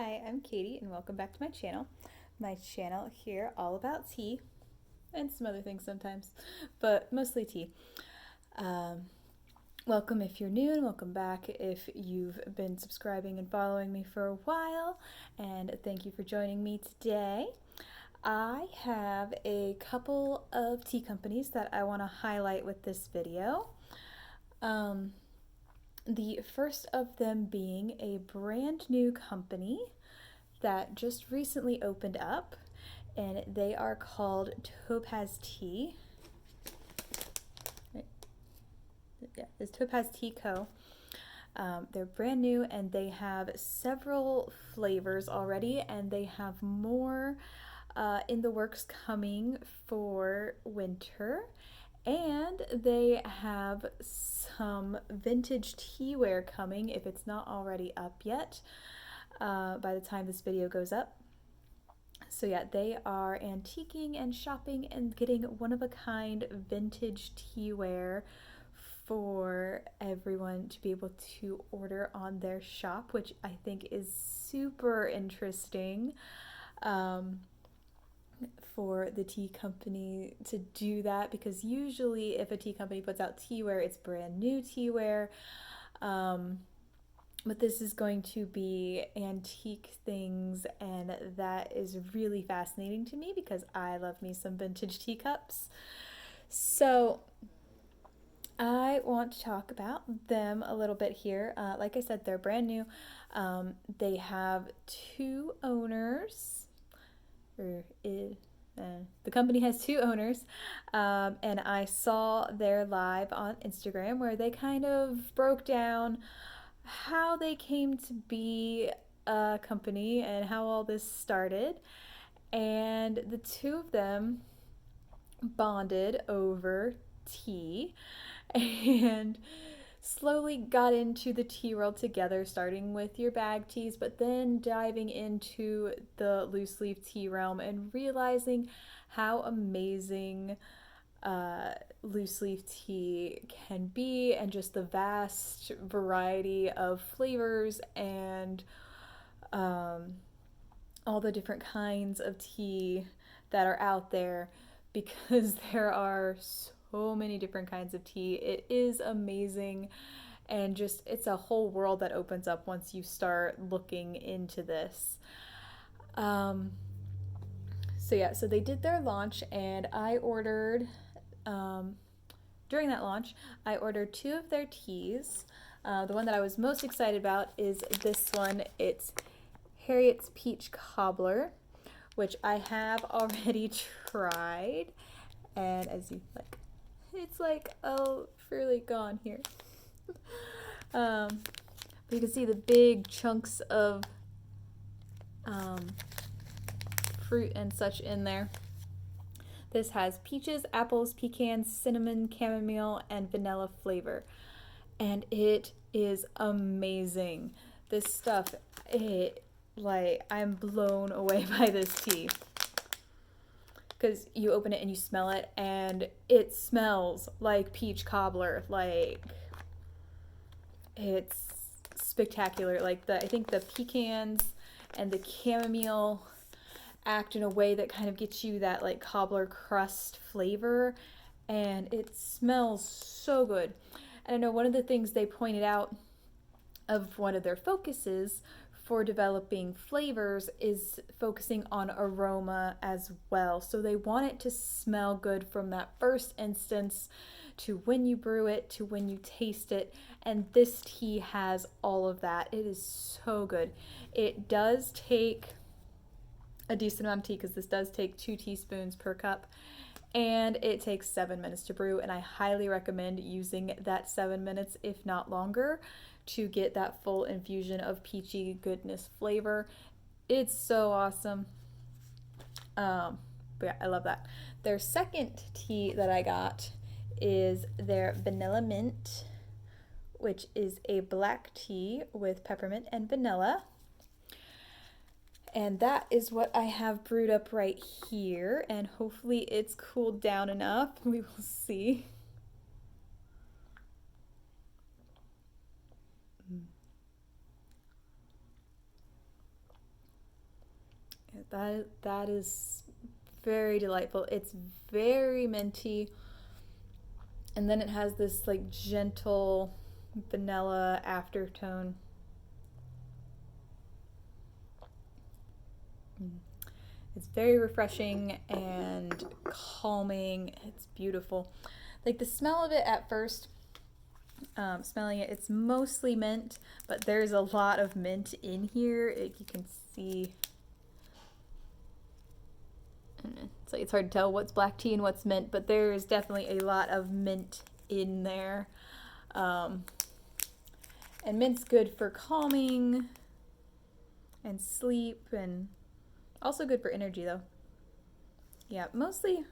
Hi, I'm Katie and welcome back to my channel. My channel here all about tea and some other things sometimes, but mostly tea. Um, Welcome if you're new and welcome back if you've been subscribing and following me for a while, and thank you for joining me today. I have a couple of tea companies that I want to highlight with this video. The first of them being a brand new company that just recently opened up, and they are called Topaz Tea. Yeah, it's Topaz Tea Co. They're brand new and they have several flavors already, and they have more in the works coming for winter. And they have some vintage teaware coming if it's not already up yet by the time this video goes up. So yeah, they are antiquing and shopping and getting one-of-a-kind vintage teaware for everyone to be able to order on their shop, which I think is super interesting for the tea company to do that, because usually if a tea company puts out teaware, it's brand new teaware. But this is going to be antique things, and that is really fascinating to me because I love me some vintage teacups. So I want to talk about them a little bit here. Like I said, they're brand new. They have two owners, the company has two owners, and I saw their live on Instagram where they kind of broke down how they came to be a company and how all this started. And the two of them bonded over tea and slowly got into the tea world together, starting with your bag teas, but then diving into the loose leaf tea realm and realizing how amazing loose leaf tea can be, and just the vast variety of flavors and all the different kinds of tea that are out there, because there are so many different kinds of tea. It is amazing, and just it's a whole world that opens up once you start looking into this. So they did their launch, and I ordered during that launch, I ordered two of their teas. The one that I was most excited about is this one. It's Harriet's Peach Cobbler, which I have already tried, and as you it's fairly gone here. But you can see the big chunks of fruit and such in there. This has peaches, apples, pecans, cinnamon, chamomile, and vanilla flavor. And it is amazing. This stuff, I'm blown away by this tea. Because you open it and you smell it, and it smells like peach cobbler. It's spectacular. I think the pecans and the chamomile act in a way that kind of gets you that cobbler crust flavor, and it smells so good. And I know one of the things they pointed out of one of their focuses for developing flavors is focusing on aroma as well. So they want it to smell good from that first instance to when you brew it to when you taste it, and this tea has all of that. It is so good. It does take a decent amount of tea, because this does take 2 teaspoons per cup, and it takes 7 minutes to brew, and I highly recommend using that 7 minutes, if not longer, to get that full infusion of peachy goodness flavor. It's so awesome. But yeah, I love that. Their second tea that I got is their Vanilla Mint, which is a black tea with peppermint and vanilla. And that is what I have brewed up right here, and hopefully it's cooled down enough. We will see. That is very delightful. It's very minty, and then it has this like gentle vanilla aftertone. It's very refreshing and calming. It's beautiful. Like the smell of it at first, smelling it, it's mostly mint, but there's a lot of mint in here. You can see. It's like it's hard to tell what's black tea and what's mint, but there is definitely a lot of mint in there. And mint's good for calming and sleep, and also good for energy though. Yeah, mostly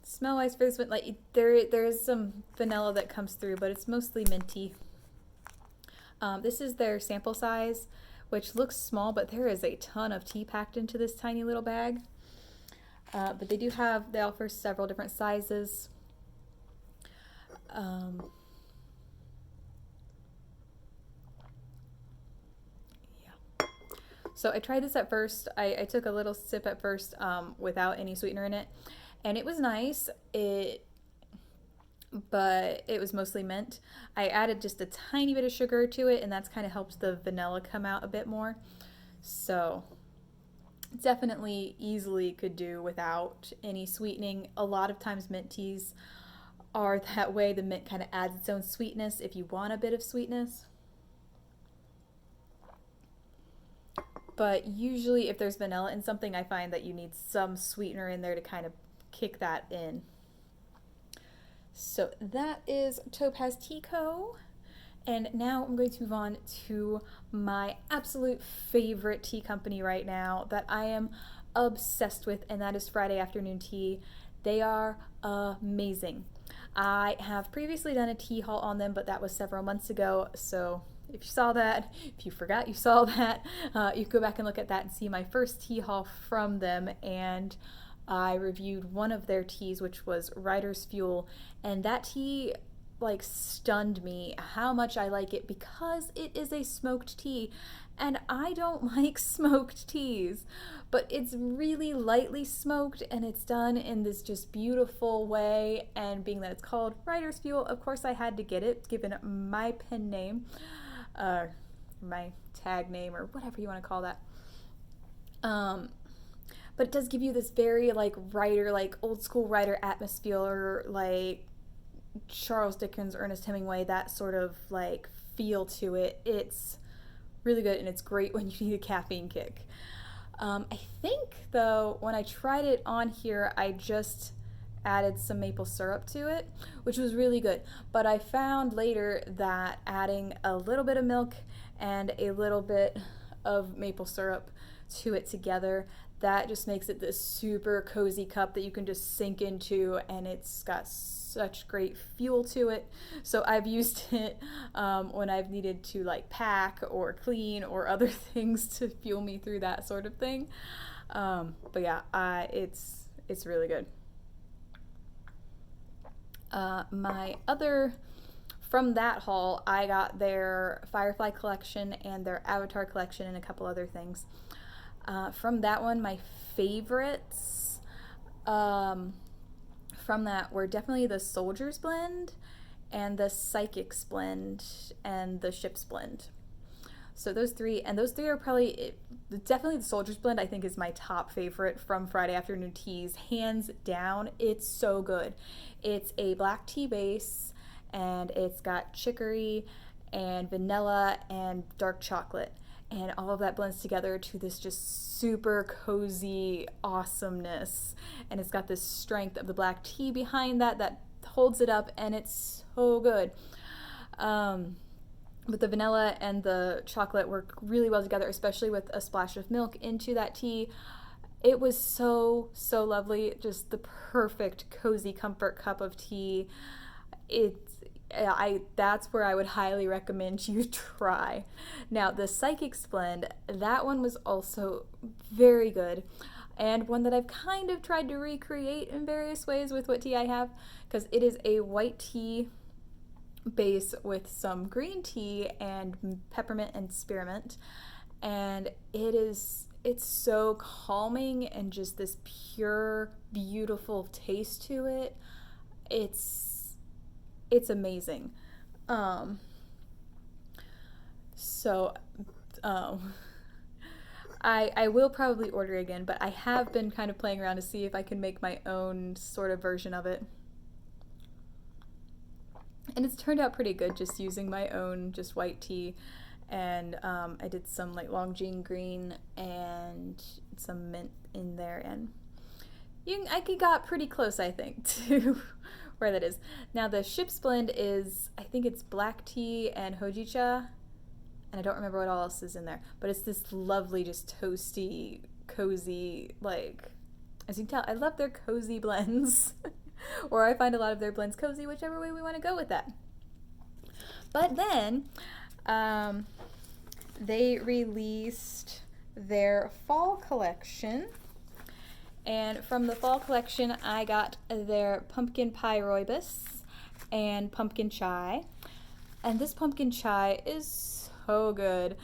smell-wise for this one, like there is some vanilla that comes through, but it's mostly minty. This is their sample size, which looks small, but there is a ton of tea packed into this tiny little bag. But they offer several different sizes. Yeah. So I tried this at first. I took a little sip at first without any sweetener in it, and it was nice. But it was mostly mint. I added just a tiny bit of sugar to it, and that's kind of helped the vanilla come out a bit more. So definitely easily could do without any sweetening. A lot of times mint teas are that way. The mint kind of adds its own sweetness if you want a bit of sweetness. But usually if there's vanilla in something, I find that you need some sweetener in there to kind of kick that in. So that is Topaz Tea Co. And now I'm going to move on to my absolute favorite tea company right now that I am obsessed with, and that is Friday Afternoon Tea. They are amazing. I have previously done a tea haul on them, but that was several months ago. So if you saw that, if you forgot you saw that, you can go back and look at that and see my first tea haul from them. And I reviewed one of their teas, which was Rider's Fuel, and that tea like stunned me how much I like it because it is a smoked tea, and I don't like smoked teas, but it's really lightly smoked and it's done in this just beautiful way. And being that it's called Rider's Fuel, of course I had to get it, given my pen name, my tag name, or whatever you want to call that. But it does give you this very like writer, like old school writer atmosphere, like Charles Dickens, Ernest Hemingway, that sort of like feel to it. It's really good, and it's great when you need a caffeine kick. I think though when I tried it on here, I just added some maple syrup to it, which was really good. But I found later that adding a little bit of milk and a little bit of maple syrup to it together, that just makes it this super cozy cup that you can just sink into, and it's got such great fuel to it. So I've used it when I've needed to like pack or clean or other things to fuel me through that sort of thing. But yeah, it's really good. My other From that haul, I got their Firefly collection and their Avatar collection and a couple other things. From that one, my favorites from that were definitely the Soldier's Blend and the Psychic's Blend and the Ship's Blend. So those three are probably definitely the Soldier's Blend. I think is my top favorite from Friday Afternoon Teas, hands down. It's so good. It's a black tea base, and it's got chicory and vanilla and dark chocolate, and all of that blends together to this just super cozy awesomeness. And it's got this strength of the black tea behind that holds it up, and it's so good. But the vanilla and the chocolate work really well together, especially with a splash of milk into that tea. It was so lovely, just the perfect cozy comfort cup of tea. That's where I would highly recommend you try. Now the Psychic's Blend, that one was also very good, and one that I've kind of tried to recreate in various ways with what tea I have, because it is a white tea base with some green tea and peppermint and spearmint, and it's so calming and just this pure, beautiful taste to it. It's amazing. Um, so um, I will probably order again, but I have been kind of playing around to see if I can make my own sort of version of it. And it's turned out pretty good just using my own just white tea. And I did some like Longjing green and some mint in there, and I got pretty close, I think, to where that is. Now the ship's blend is, I think it's black tea and hojicha, and I don't remember what else is in there, but it's this lovely, just toasty, cozy, like, as you can tell, I love their cozy blends. Or I find a lot of their blends cozy, whichever way we want to go with that. But then they released their fall collection. And from the fall collection, I got their pumpkin pie rooibos and pumpkin chai. And this pumpkin chai is so good.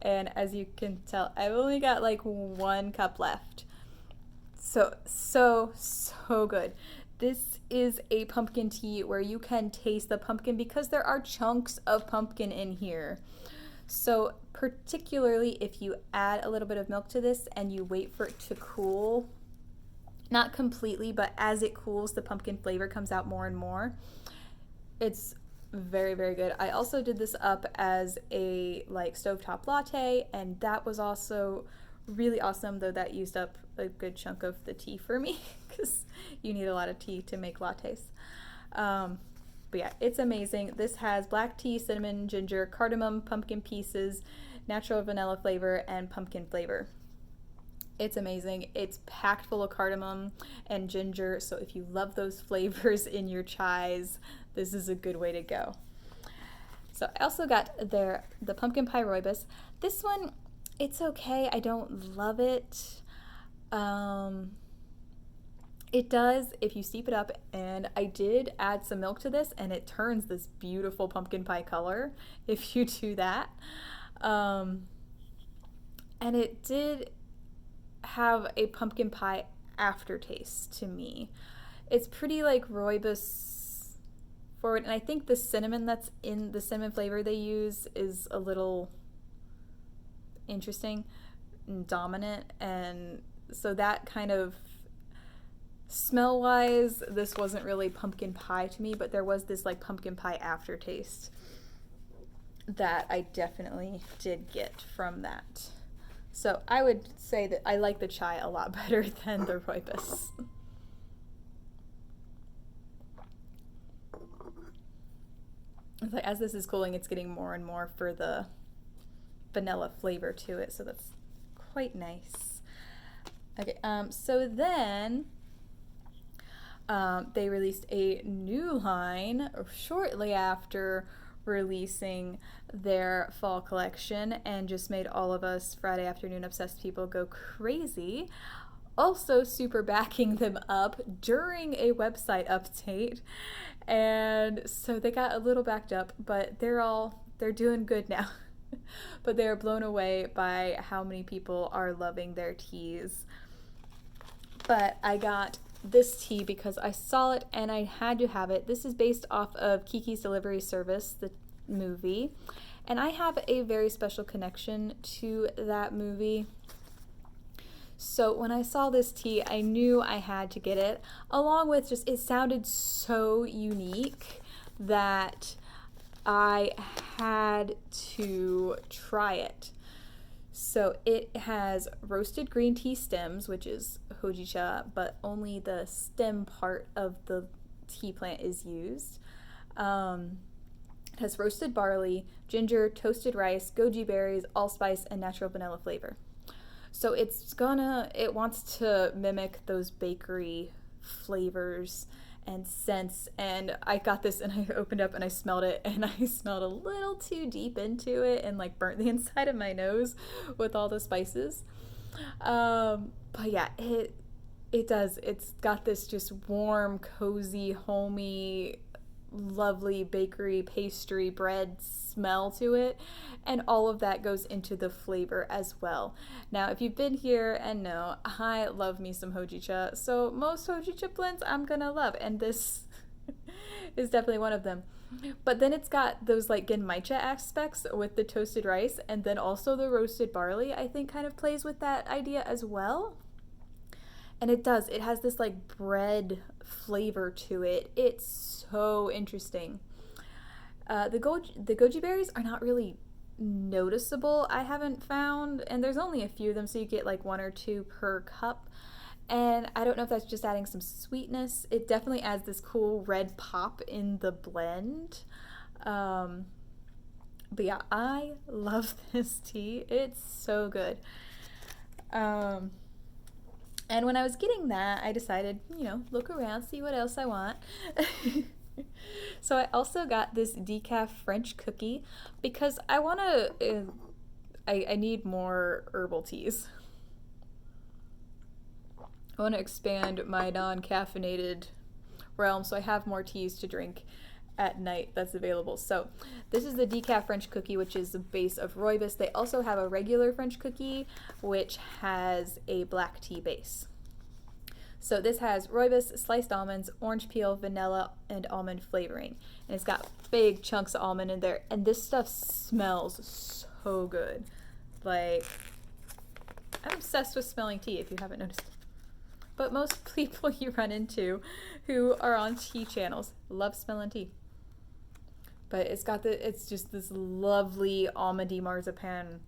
And as you can tell, I've only got like 1 cup left. So good. This is a pumpkin tea where you can taste the pumpkin because there are chunks of pumpkin in here. So particularly if you add a little bit of milk to this and you wait for it to cool, not completely, but as it cools, the pumpkin flavor comes out more and more. It's very, very good. I also did this up as a like stovetop latte, and that was also really awesome, though that used up a good chunk of the tea for me because you need a lot of tea to make lattes. But yeah, it's amazing. This has black tea, cinnamon, ginger, cardamom, pumpkin pieces, natural vanilla flavor, and pumpkin flavor. It's amazing. It's packed full of cardamom and ginger, so if you love those flavors in your chais, this is a good way to go. So I also got the pumpkin pie rooibos. This one, it's okay. I don't love it. It does if you steep it up, and I did add some milk to this, and it turns this beautiful pumpkin pie color if you do that. And it did have a pumpkin pie aftertaste to me. It's pretty like rooibos forward, and I think the cinnamon that's in the cinnamon flavor they use is a little interesting and dominant, and so that kind of smell wise, this wasn't really pumpkin pie to me, but there was this like pumpkin pie aftertaste that I definitely did get from that. So I would say that I like the chai a lot better than the rooibos. It's like as this is cooling, it's getting more and more for the vanilla flavor to it, so that's quite nice. Okay, so then they released a new line shortly after releasing their fall collection and just made all of us Friday afternoon obsessed people go crazy. Also super backing them up during a website update. And so they got a little backed up, but they're doing good now. But they're blown away by how many people are loving their teas. But I got this tea because I saw it and I had to have it. This is based off of Kiki's Delivery Service, the movie, and I have a very special connection to that movie. So when I saw this tea, I knew I had to get it, along with just it sounded so unique that I had to try it. So it has roasted green tea stems, which is hojicha, but only the stem part of the tea plant is used. It has roasted barley, ginger, toasted rice, goji berries, allspice, and natural vanilla flavor. So it wants to mimic those bakery flavors and scents, and I got this and I opened up and I smelled it, and I smelled a little too deep into it and like burnt the inside of my nose with all the spices. But yeah, it's got this just warm, cozy, homey lovely bakery, pastry, bread smell to it, and all of that goes into the flavor as well. Now, if you've been here and know, I love me some hojicha, so most hojicha blends I'm gonna love, and this is definitely one of them. But then it's got those like genmaicha aspects with the toasted rice, and then also the roasted barley, I think kind of plays with that idea as well. And it does, it has this like bread flavor to it. It's so interesting. The goji berries are not really noticeable, I haven't found, and there's only a few of them, so you get like one or two per cup. And I don't know if that's just adding some sweetness. It definitely adds this cool red pop in the blend. But yeah, I love this tea. It's so good. And when I was getting that, I decided, look around, see what else I want. So I also got this decaf French cookie because I want to, I need more herbal teas. I want to expand my non-caffeinated realm, so I have more teas to drink at night that's available. So this is the decaf French cookie, which is the base of rooibos. They also have a regular French cookie, which has a black tea base. So this has rooibos, sliced almonds, orange peel, vanilla, and almond flavoring. And it's got big chunks of almond in there. And this stuff smells so good. Like, I'm obsessed with smelling tea, if you haven't noticed. But most people you run into who are on tea channels love smelling tea. But it's just this lovely almondy marzipan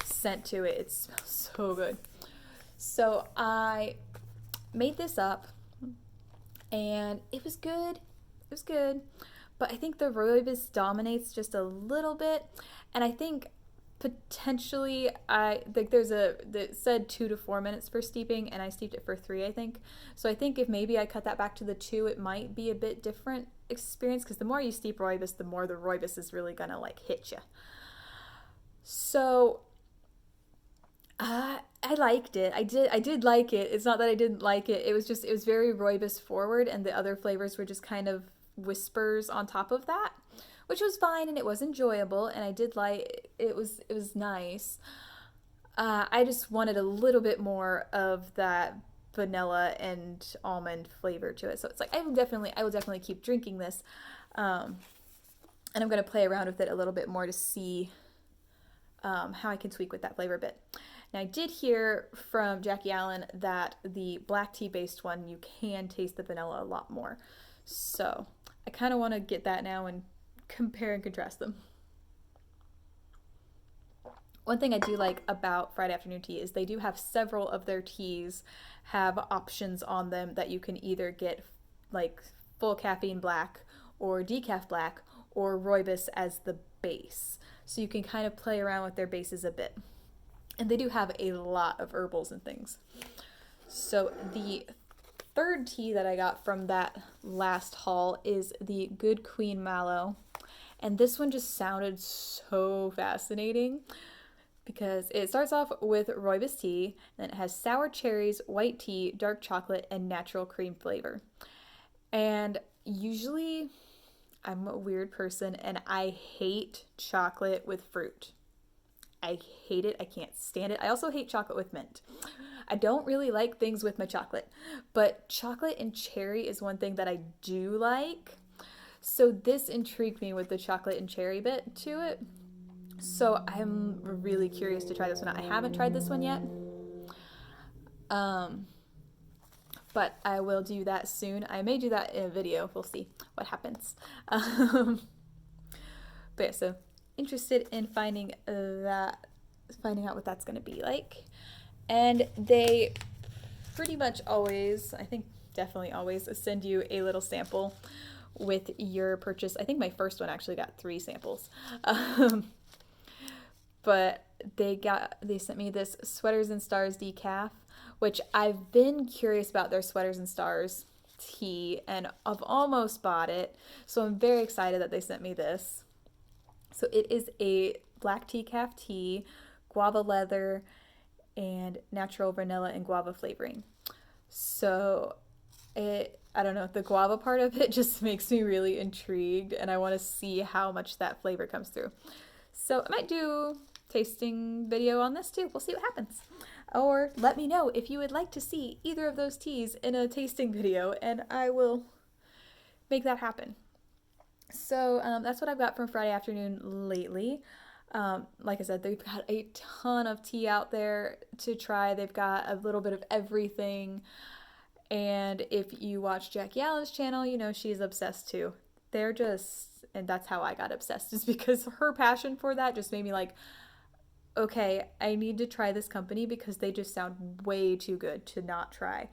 scent to it. It smells so good. So I made this up and it was good. It was good. But I think the rooibos dominates just a little bit. And I think potentially that said 2 to 4 minutes for steeping, and I steeped it for 3, I think. So I think if maybe I cut that back to the 2, it might be a bit different experience, because the more you steep rooibos, the more the rooibos is really gonna like hit you. So I liked it. I did like it. It's not that I didn't like it. It was very rooibos forward, and the other flavors were just kind of whispers on top of that, which was fine, and it was enjoyable, and I did like it. Was nice. I just wanted a little bit more of that vanilla and almond flavor to it. So it's like I will definitely keep drinking this, and I'm gonna play around with it a little bit more to see how I can tweak with that flavor a bit. Now I did hear from Jackie Allen that the black tea based one, you can taste the vanilla a lot more. So I kind of want to get that now and compare and contrast them. One thing I do like about Friday afternoon tea is they do have several of their teas have options on them that you can either get like full caffeine black or decaf black or rooibos as the base. So you can kind of play around with their bases a bit. And they do have a lot of herbals and things. So the third tea that I got from that last haul is the Good Queen Mallow. And this one just sounded so fascinating because it starts off with rooibos tea, then it has sour cherries, white tea, dark chocolate, and natural cream flavor. And usually I'm a weird person and I hate chocolate with fruit. I hate it. I can't stand it. I also hate chocolate with mint. I don't really like things with my chocolate, but chocolate and cherry is one thing that I do like. So this intrigued me with the chocolate and cherry bit to it. So I'm really curious to try this one out. I haven't tried this one yet. But I will do that soon. I may do that in a video. We'll see what happens. But yeah, so interested in finding out what that's going to be like. And they pretty much always, I think definitely always, send you a little sample with your purchase. I think my first one actually got 3 samples. But they sent me this Sweaters and Stars decaf, which I've been curious about their Sweaters and Stars tea, and I've almost bought it. So I'm very excited that they sent me this. So it is a black decaf tea, guava leather, and natural vanilla and guava flavoring. So I don't know, the guava part of it just makes me really intrigued, and I want to see how much that flavor comes through. So I might do tasting video on this too. We'll see what happens. Or let me know if you would like to see either of those teas in a tasting video, and I will make that happen. So that's what I've got from Friday afternoon lately. Like I said, they've got a ton of tea out there to try. They've got a little bit of everything. And if you watch Jackie Allen's channel, you know she's obsessed too. They're just, and that's how I got obsessed, is because her passion for that just made me like, okay, I need to try this company because they just sound way too good to not try.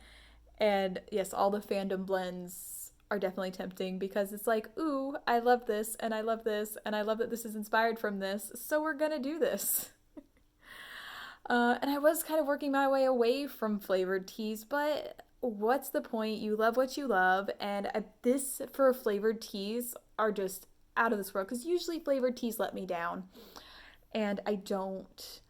And yes, all the fandom blends are definitely tempting because it's like, ooh, I love this, and I love this, and I love that this is inspired from this, so we're gonna do this. And I was kind of working my way away from flavored teas, but what's the point? You love what you love, and this for flavored teas are just out of this world because usually flavored teas let me down, and I don't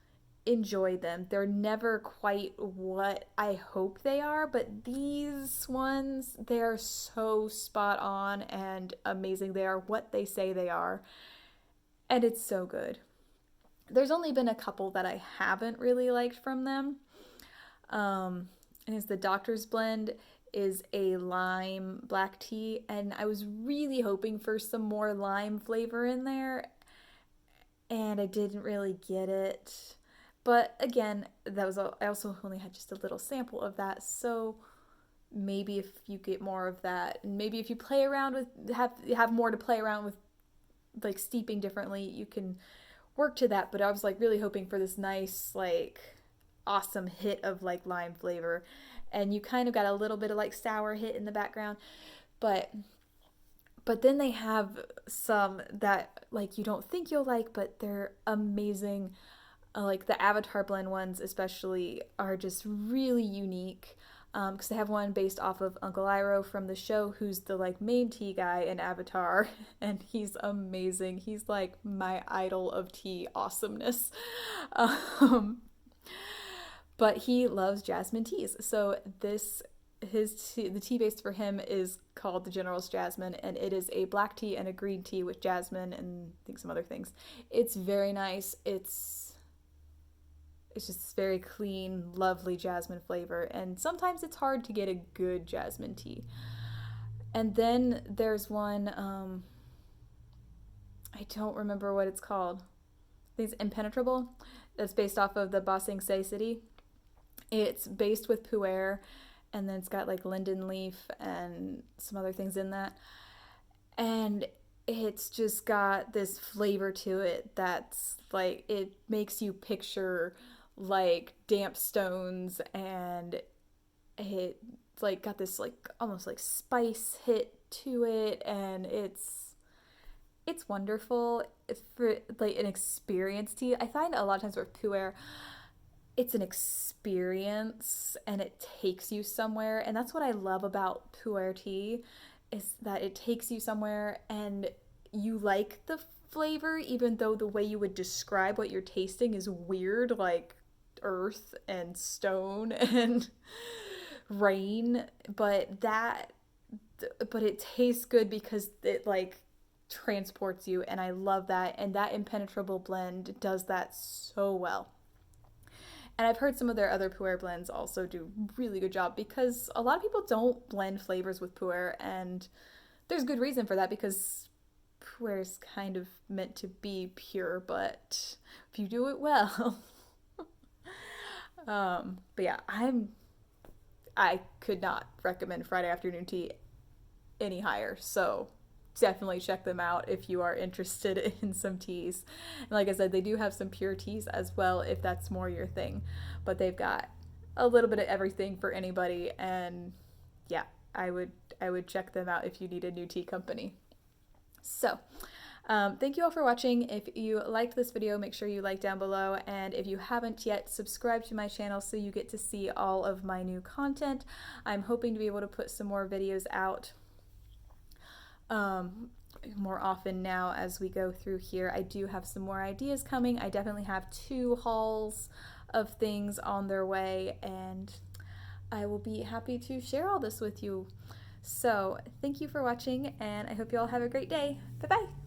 enjoy them. They're never quite what I hope they are, but these ones, they're so spot on and amazing. They are what they say they are, and it's so good. There's only been a couple that I haven't really liked from them. And it's the Doctor's Blend is a lime black tea, and I was really hoping for some more lime flavor in there, and I didn't really get it. But again, I also only had just a little sample of that, so maybe if you get more of that, and maybe if you play around with have more to play around with, like steeping differently, you can work to that. But I was like really hoping for this nice, like awesome hit of like lime flavor, and you kind of got a little bit of like sour hit in the background, but then they have some that like you don't think you'll like, but they're amazing. Like the Avatar blend ones especially are just really unique, because they have one based off of Uncle Iroh from the show, who's the like main tea guy in Avatar, and he's amazing. He's like my idol of tea awesomeness. Um, but he loves jasmine teas. So the tea base for him is called the General's Jasmine, and it is a black tea and a green tea with jasmine and I think some other things. It's very nice. It's just very clean, lovely jasmine flavor, and sometimes it's hard to get a good jasmine tea. And then there's one, I don't remember what it's called. I think it's Impenetrable. That's based off of the Ba Sing Se City. It's based with pu'er, and then it's got like linden leaf and some other things in that. And it's just got this flavor to it that's like, it makes you picture like damp stones, and it like got this like almost like spice hit to it, and it's wonderful for like an experience tea. I find a lot of times with pu'er, it's an experience and it takes you somewhere, and that's what I love about pu'er tea, is that it takes you somewhere and you like the flavor even though the way you would describe what you're tasting is weird, like earth and stone and rain, but it tastes good because it like transports you, and I love that, and that Impenetrable blend does that so well. And I've heard some of their other pu'er blends also do really good job, because a lot of people don't blend flavors with pu'er, and there's good reason for that, because pu'er is kind of meant to be pure, but if you do it well. But yeah, I could not recommend Friday afternoon tea any higher, so definitely check them out if you are interested in some teas. And like I said, they do have some pure teas as well if that's more your thing, but they've got a little bit of everything for anybody, and yeah, I would check them out if you need a new tea company. So thank you all for watching. If you liked this video, make sure you like down below, and if you haven't yet, subscribe to my channel so you get to see all of my new content. I'm hoping to be able to put some more videos out more often now as we go through here. I do have some more ideas coming. I definitely have 2 hauls of things on their way, and I will be happy to share all this with you. So, thank you for watching, and I hope you all have a great day. Bye bye!